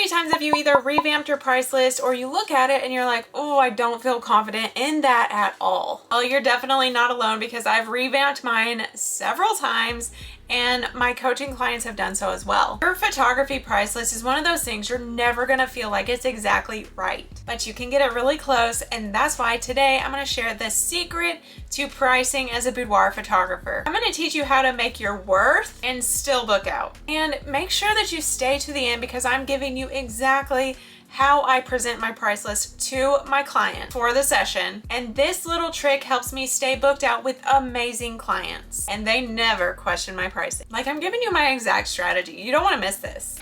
many times have you either revamped your price list or you look at it and you're like, oh, I don't feel confident in that at all? Well, you're definitely not alone, because I've revamped mine several times and my coaching clients have done so as well. Your photography price list is one of those things you're never gonna feel like it's exactly right, but you can get it really close, and that's why today I'm gonna share the secret to pricing as a boudoir photographer. I'm gonna teach you how to make your worth and still book out. And make sure that you stay to the end, because I'm giving you exactly how I present my price list to my client for the session. And this little trick helps me stay booked out with amazing clients, and they never question my pricing. Like, I'm giving you my exact strategy. You don't want to miss this.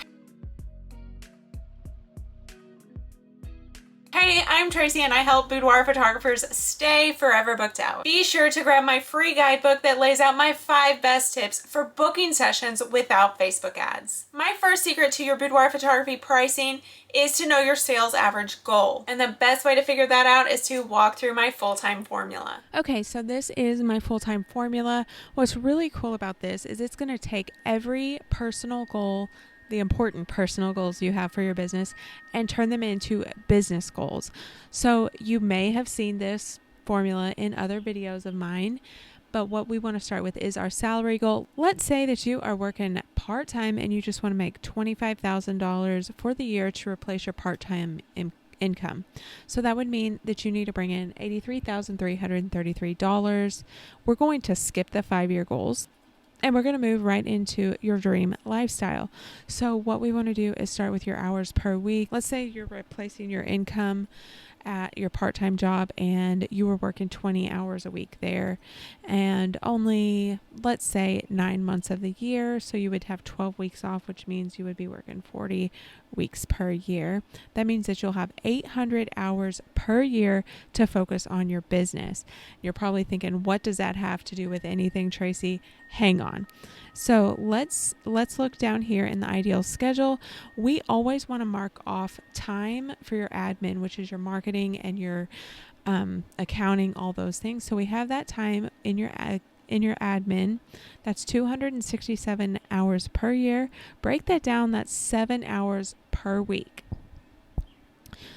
Hey, I'm Tracy and I help boudoir photographers stay forever booked out. Be sure to grab my free guidebook that lays out my 5 best tips for booking sessions without Facebook ads. My first secret to your boudoir photography pricing is to know your sales average goal. And the best way to figure that out is to walk through my full-time formula. Okay, so this is my full-time formula. What's really cool about this is it's going to take every personal goal, the important personal goals you have for your business, and turn them into business goals. So you may have seen this formula in other videos of mine, but what we want to start with is our salary goal. Let's say that you are working part-time and you just want to make $25,000 for the year to replace your part-time income. So that would mean that you need to bring in $83,333. We're going to skip the 5-year goals, and we're going to move right into your dream lifestyle. So what we want to do is start with your hours per week. Let's say you're replacing your income at your part-time job and you were working 20 hours a week there, and only, let's say, 9 months of the year. So you would have 12 weeks off, which means you would be working 40 weeks per year. That means that you'll have 800 hours per year to focus on your business. You're probably thinking, what does that have to do with anything, Tracy? Hang on. So let's look down here in the ideal schedule. We always want to mark off time for your admin, which is your marketing and your accounting, all those things. So we have that time in your admin. That's 267 hours per year. Break that down. That's 7 hours per week.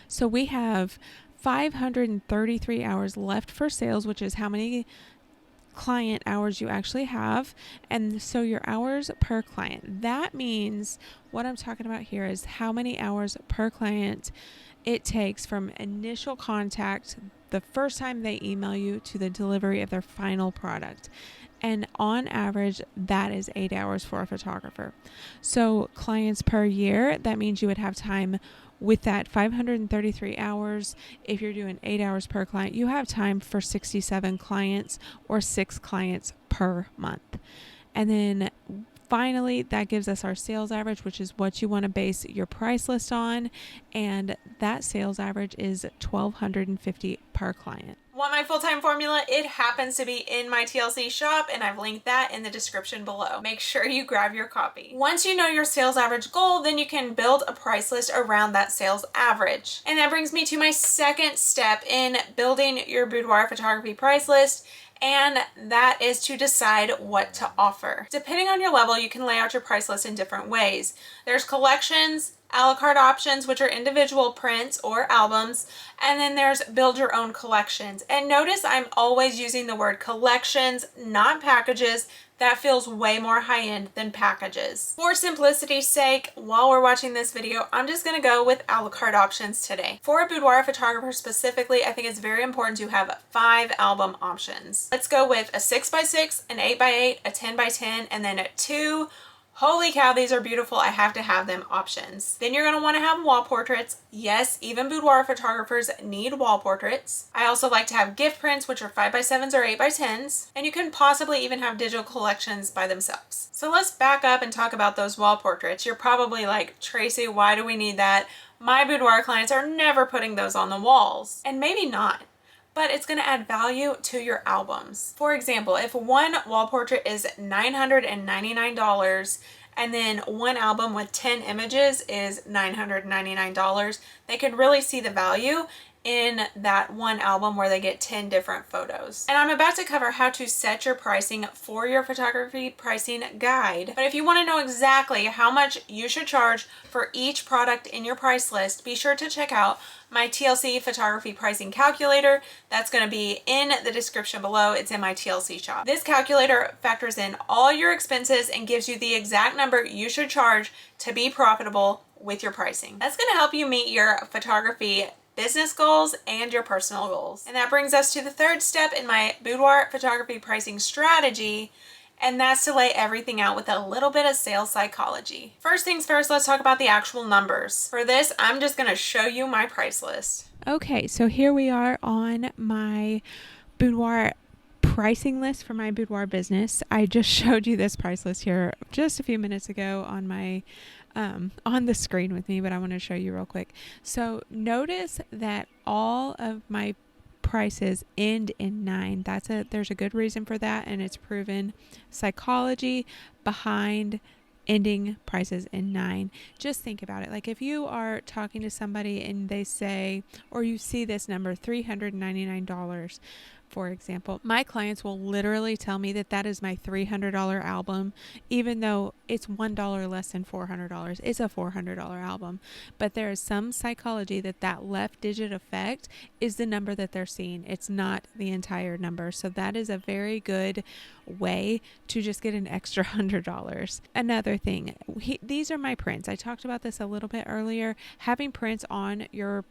So we have 533 hours left for sales, which is how many client hours you actually have. And so your hours per client, that means what I'm talking about here is how many hours per client it takes from initial contact, the first time they email you, to the delivery of their final product. And on average, that is 8 hours for a photographer. So clients per year, that means you would have time with that 533 hours. If you're doing 8 hours per client, you have time for 67 clients, or 6 clients per month. And then finally, that gives us our sales average, which is what you want to base your price list on. And that sales average is $1,250 per client. Want my full-time formula? It happens to be in my TLC shop, and I've linked that in the description below. Make sure you grab your copy. Once you know your sales average goal, then you can build a price list around that sales average. And that brings me to my second step in building your boudoir photography price list, and that is to decide what to offer. Depending on your level, you can lay out your price list in different ways. There's collections, a la carte options, which are individual prints or albums, and then there's build your own collections. And notice I'm always using the word collections, not packages. That feels way more high-end than packages. For simplicity's sake, while we're watching this video, I'm just gonna go with a la carte options today. For a boudoir photographer specifically, I think it's very important to have 5 album options. Let's go with a 6x6, an 8x8, a 10x10, and then a 2. Holy cow, these are beautiful. I have to have them options. Then you're going to want to have wall portraits. Yes, even boudoir photographers need wall portraits. I also like to have gift prints, which are 5x7s or 8x10s. And you can possibly even have digital collections by themselves. So let's back up and talk about those wall portraits. You're probably like, Tracy, why do we need that? My boudoir clients are never putting those on the walls. And maybe not, but it's going to add value to your albums. For example, if one wall portrait is $999 and then one album with 10 images is $999, they can really see the value in that one album where they get 10 different photos. And I'm about to cover how to set your pricing for your photography pricing guide. But if you want to know exactly how much you should charge for each product in your price list, be sure to check out my TLC photography pricing calculator. That's going to be in the description below. It's in my TLC shop. This calculator factors in all your expenses and gives you the exact number you should charge to be profitable with your pricing. That's going to help you meet your photography business goals and your personal goals. And that brings us to the third step in my boudoir photography pricing strategy, and that's to lay everything out with a little bit of sales psychology. First things first, let's talk about the actual numbers. For this, I'm just going to show you my price list. Okay, so here we are on my boudoir pricing list for my boudoir business. I just showed you this price list here just a few minutes ago on my on the screen with me, but I want to show you real quick. So notice that all of my prices end in 9. There's a good reason for that, and it's proven psychology behind ending prices in 9. Just think about it. Like if you are talking to somebody and they say, or you see this number, $399, for example, my clients will literally tell me that that is my $300 album, even though it's $1 less than $400. It's a $400 album, but there is some psychology that left digit effect is the number that they're seeing. It's not the entire number. So that is a very good way to just get an extra $100. Another thing, these are my prints. I talked about this a little bit earlier. Having prints on your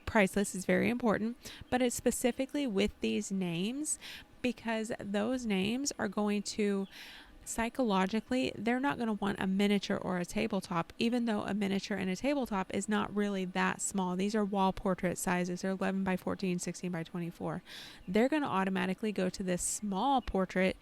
price list is very important, but it's specifically with these names because those names are going to psychologically, they're not going to want a miniature or a tabletop, even though a miniature and a tabletop is not really that small. These are wall portrait sizes. They're 11 by 14, 16 by 24. They're going to automatically go to this small portrait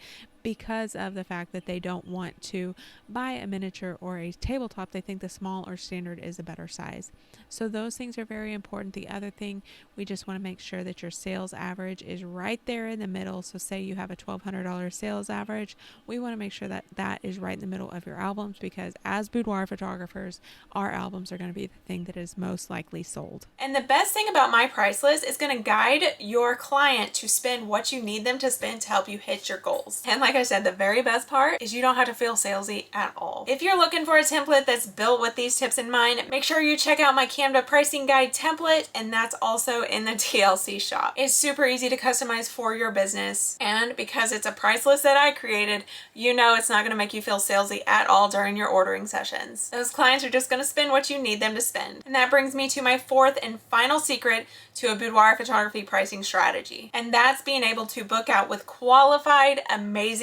because of the fact that they don't want to buy a miniature or a tabletop. They think the small or standard is a better size. So those things are very important. The other thing, we just want to make sure that your sales average is right there in the middle. So say you have a $1,200 sales average, we want to make sure that that is right in the middle of your albums, because as boudoir photographers, our albums are going to be the thing that is most likely sold. And the best thing about my price list is going to guide your client to spend what you need them to spend to help you hit your goals. And like I said, the very best part is you don't have to feel salesy at all. If you're looking for a template that's built with these tips in mind, make sure you check out my Canva pricing guide template, and that's also in the TLC shop. It's super easy to customize for your business, and because it's a price list that I created, you know it's not going to make you feel salesy at all during your ordering sessions. Those clients are just going to spend what you need them to spend. And that brings me to my fourth and final secret to a boudoir photography pricing strategy, and that's being able to book out with qualified, amazing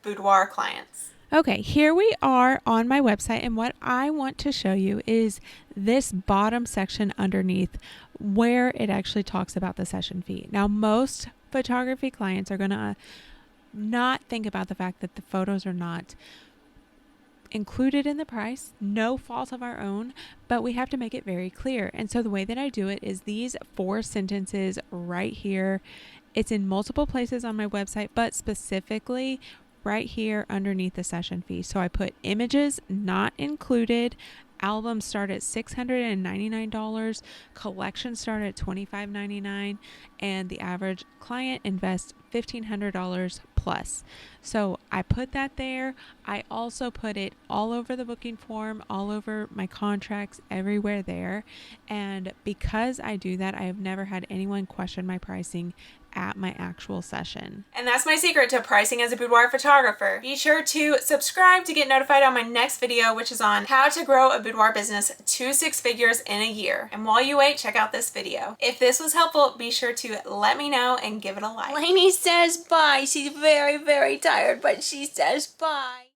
boudoir clients. Okay, here we are on my website, and what I want to show you is this bottom section underneath where it actually talks about the session fee. Now, most photography clients are going to not think about the fact that the photos are not included in the price, no fault of our own, but we have to make it very clear. And so the way that I do it is these 4 sentences right here. It's in multiple places on my website, but specifically right here underneath the session fee. So I put images not included, albums start at $699, collections start at $25.99, and the average client invests $1,500 plus. So I put that there. I also put it all over the booking form, all over my contracts, everywhere there. And because I do that, I have never had anyone question my pricing at my actual session. And that's my secret to pricing as a boudoir photographer. Be sure to subscribe to get notified on my next video, which is on how to grow a boudoir business to 6 figures in a year. And while you wait, check out this video. If this was helpful, be sure to let me know and give it a like. Laney says bye. She's very, very tired, but she says bye.